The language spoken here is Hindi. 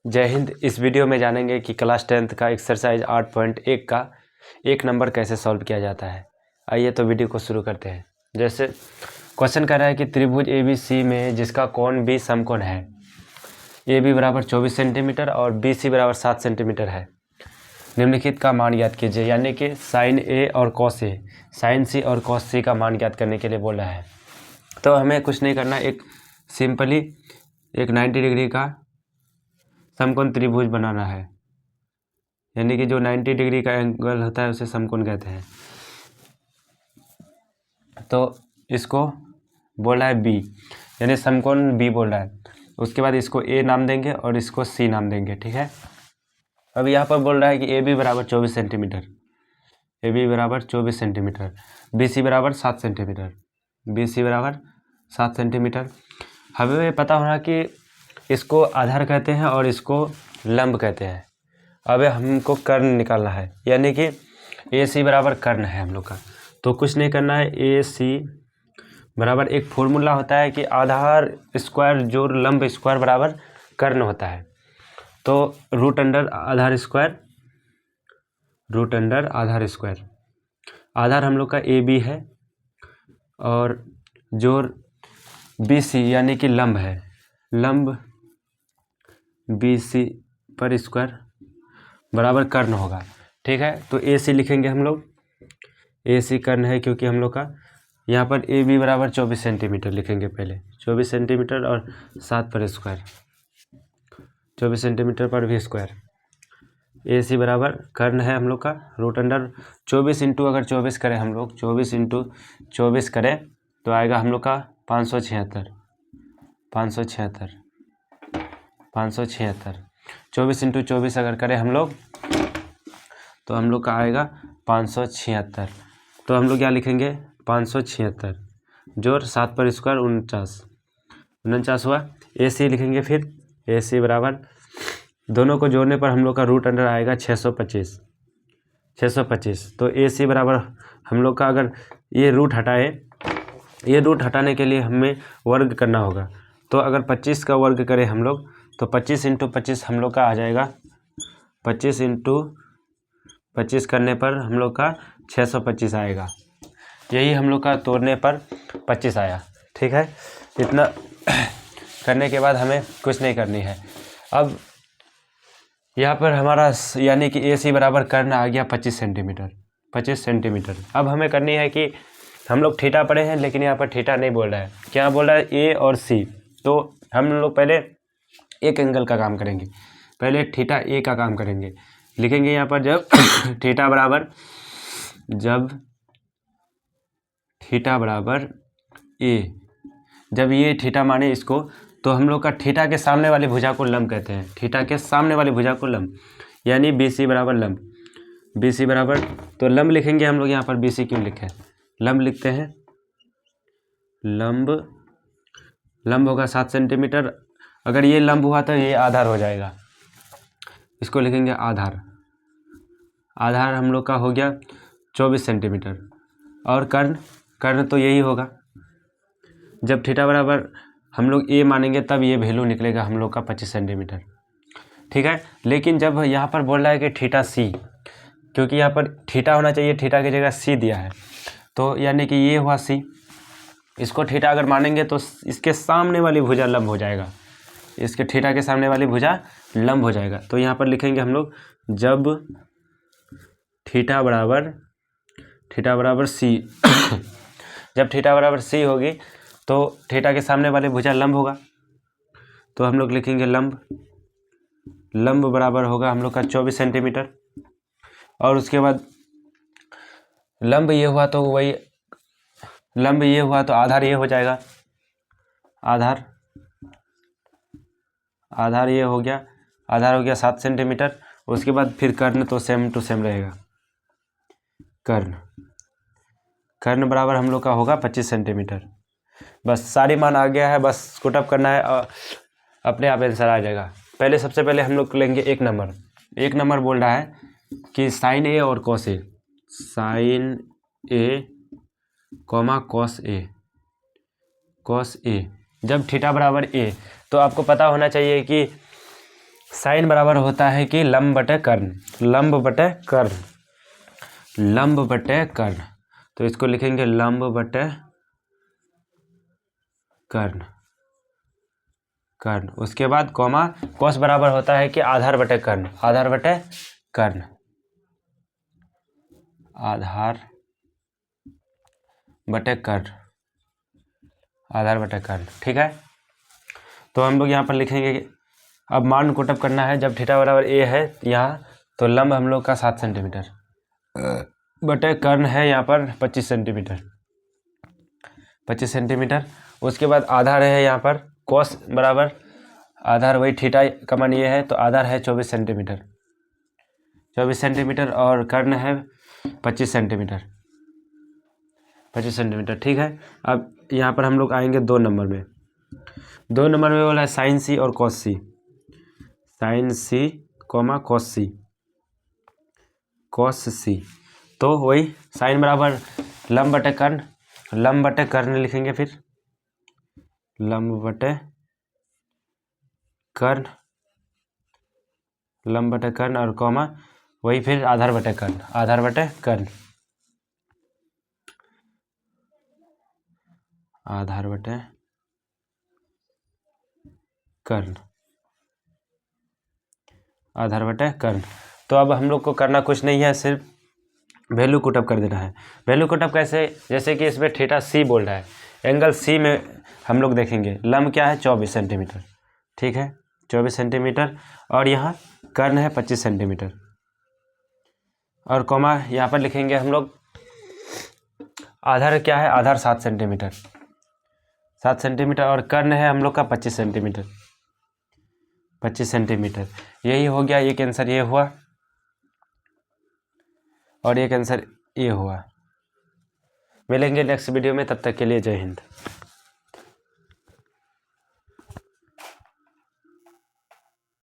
जय हिंद। इस वीडियो में जानेंगे कि क्लास 10th का एक्सरसाइज 8.1 का एक नंबर कैसे सॉल्व किया जाता है। आइए तो वीडियो को शुरू करते हैं। जैसे क्वेश्चन कर रहा है कि त्रिभुज ABC में जिसका कोण B समकोण है, AB बराबर 24 सेंटीमीटर और BC बराबर 7 सेंटीमीटर है, निम्नलिखित का मान ज्ञात कीजिए। यानी कि साइन A और कॉस A, साइन C और कॉस C का मान ज्ञात करने के लिए बोल रहा है। तो हमें कुछ नहीं करना, एक सिंपली एक 90 डिग्री का समकोण त्रिभुज बनाना है। यानी कि जो 90 डिग्री का एंगल होता है उसे समकोण कहते हैं। तो इसको बोल रहा है B, यानी समकोण B बोल रहा है। उसके बाद इसको A नाम देंगे और इसको C नाम देंगे, ठीक है। अब यहाँ पर बोल रहा है कि AB बराबर 24 सेंटीमीटर, AB बराबर 24 सेंटीमीटर, BC बराबर 7 सेंटीमीटर, BC बराबर 7 सेंटीमीटर। हमें पता होना कि इसको आधार कहते हैं और इसको लंब कहते हैं। अब हमको कर्ण निकालना है, यानी कि AC बराबर कर्ण है हम लोग का। तो कुछ नहीं करना है, AC बराबर एक फॉर्मूला होता है कि आधार स्क्वायर जोड़ लंब स्क्वायर बराबर कर्ण होता है। तो रूट अंडर आधार स्क्वायर, रूट अंडर आधार स्क्वायर। आधार हम लोग का AB है और जोड़ BC यानी कि लंब है, लंब BC पर स्क्वायर बराबर कर्ण होगा, ठीक है। तो AC लिखेंगे हम लोग, AC कर्ण है क्योंकि हम लोग का यहाँ पर AB बराबर 24 सेंटीमीटर लिखेंगे पहले, 24 सेंटीमीटर और 7 पर स्क्वायर, 24 सेंटीमीटर पर भी स्क्वायर। AC बराबर कर्ण है हम लोग का, रूट अंडर 24 इंटू अगर 24 करें हम लोग, 24 इंटू 24 करें तो आएगा हम लोग का 576, 576, 576। 24 इंटू 24 अगर करें हम लोग तो हम लोग का आएगा 576। तो हम लोग क्या लिखेंगे, 576 जोड़ 7 पर स्क्वायर 49, 49 हुआ। AC लिखेंगे फिर, AC बराबर दोनों को जोड़ने पर हम लोग का रूट अंडर आएगा 625, 625। तो AC बराबर हम लोग का, अगर ये रूट हटाए, ये रूट हटाने के लिए हमें वर्ग करना होगा। तो अगर 25 का वर्ग करें हम लोग तो 25 इंटू 25 हम लोग का आ जाएगा, 25 इंटू 25 करने पर हम लोग का 625 आएगा। यही हम लोग का तोड़ने पर 25 आया, ठीक है। इतना करने के बाद हमें कुछ नहीं करनी है। अब यहाँ पर हमारा यानी कि AC बराबर कर्ण आ गया 25 सेंटीमीटर, 25 सेंटीमीटर। अब हमें करनी है कि हम लोग थीटा पढ़े हैं, लेकिन यहाँ पर थीटा नहीं बोल रहा है, क्या बोल रहा है A और C। तो हम लोग पहले एक एंगल का काम करेंगे, पहले थीटा A का काम करेंगे। लिखेंगे यहाँ पर जब थीटा बराबर, जब थीटा बराबर A, जब ये थीटा माने इसको, तो हम लोग का थीटा के सामने वाली भुजा को लंब कहते हैं, थीटा के सामने वाली भुजा को लंब, यानी BC बराबर लंब, BC बराबर, तो लंब लिखेंगे हम लोग। यहाँ पर BC क्यों लिखे, लंब लिखते हैं, लंब, लंब होगा 7 सेंटीमीटर। अगर ये लंब हुआ तो ये आधार हो जाएगा, इसको लिखेंगे आधार। आधार हम लोग का हो गया 24 सेंटीमीटर। और कर्ण, कर्ण तो यही होगा। जब थीटा बराबर हम लोग A मानेंगे तब ये वैल्यू निकलेगा हम लोग का 25 सेंटीमीटर, ठीक है। लेकिन जब यहाँ पर बोल रहा है कि थीटा C, क्योंकि यहाँ पर थीटा होना चाहिए, थीटा की जगह C दिया है, तो यानी कि ये हुआ C। इसको थीटा अगर मानेंगे तो इसके सामने वाली भुजा लंब हो जाएगा, इसके थीटा के सामने वाली भुजा लंब हो जाएगा। तो यहाँ पर लिखेंगे हम लोग, जब थीटा बराबर, थीटा बराबर C जब थीटा बराबर C होगी तो थीटा के सामने वाले भुजा लंब होगा। तो हम लोग लिखेंगे लंब, लंब बराबर होगा हम लोग का 24 सेंटीमीटर। और उसके बाद लंब ये हुआ तो वही, लंब ये हुआ तो आधार ये हो जाएगा, आधार, आधार ये हो गया, आधार हो गया 7 सेंटीमीटर। उसके बाद फिर कर्ण तो सेम टू सेम रहेगा, कर्ण, कर्ण बराबर हम लोग का होगा 25 सेंटीमीटर। बस सारी मान आ गया है, बस पुटअप करना है और अपने आप आंसर आ जाएगा। पहले सबसे पहले हम लोग लेंगे एक नंबर। एक नंबर बोल रहा है कि साइन A और cos A, sine A comma cos A, cos A जब थीटा बराबर A, तो आपको पता होना चाहिए कि साइन बराबर होता है कि लंब बटे कर्ण, लंब बटे कर्ण, लंब बटे कर्ण, तो इसको लिखेंगे लंब बटे कर्ण, कर्ण। उसके बाद कॉमा कोस बराबर होता है कि आधार बटे कर्ण, आधार बटे कर्ण, आधार बटे कर्ण, आधार बटे कर्ण। ठीक है, तो हम लोग यहाँ पर लिखेंगे कि अब मान कोटअप करना है। जब थीटा बराबर ए है यहाँ, तो लंब हम लोग का 7 सेंटीमीटर बटे कर्ण है यहाँ पर 25 सेंटीमीटर, 25 सेंटीमीटर। उसके बाद आधार है यहाँ पर कोस बराबर, आधार वही थीटा का मान ये है, तो आधार है 24 सेंटीमीटर, 24 सेंटीमीटर, और कर्ण है 25 सेंटीमीटर, 25 सेंटीमीटर। ठीक है, अब यहाँ पर हम लोग आएंगे 2 नंबर में। 2 नंबर में बोला है साइन सी और कॉस सी, साइन सी कॉमा कॉस सी, कॉस सी। तो वही साइन बराबर लंब बटे कर्ण, लंब बटे कर्ण लिखेंगे, फिर लंब बटे कर्ण, लंब बटे कर्ण, और कॉमा वही फिर आधार बटे कर्ण, आधार बटे कर्ण, आधार बटे कर्ण, आधार बटे कर्ण। तो अब हम लोग को करना कुछ नहीं है, सिर्फ वैल्यू पुटअप कर देना है। वैल्यू पुटअप कैसे, जैसे कि इसमें थीटा सी बोल रहा है, एंगल सी में हम लोग देखेंगे लंब क्या है 24 सेंटीमीटर, ठीक है 24 सेंटीमीटर, और यहाँ कर्ण है 25 सेंटीमीटर, और कॉमा यहाँ पर लिखेंगे हम लोग आधार क्या है, आधार 7 सेंटीमीटर, 7 सेंटीमीटर, और कर्ण है हम लोग का 25 सेंटीमीटर, 25 सेंटीमीटर। यही हो गया, एक आंसर ये हुआ और एक आंसर ये हुआ। मिलेंगे नेक्स्ट वीडियो में, तब तक के लिए जय हिंद।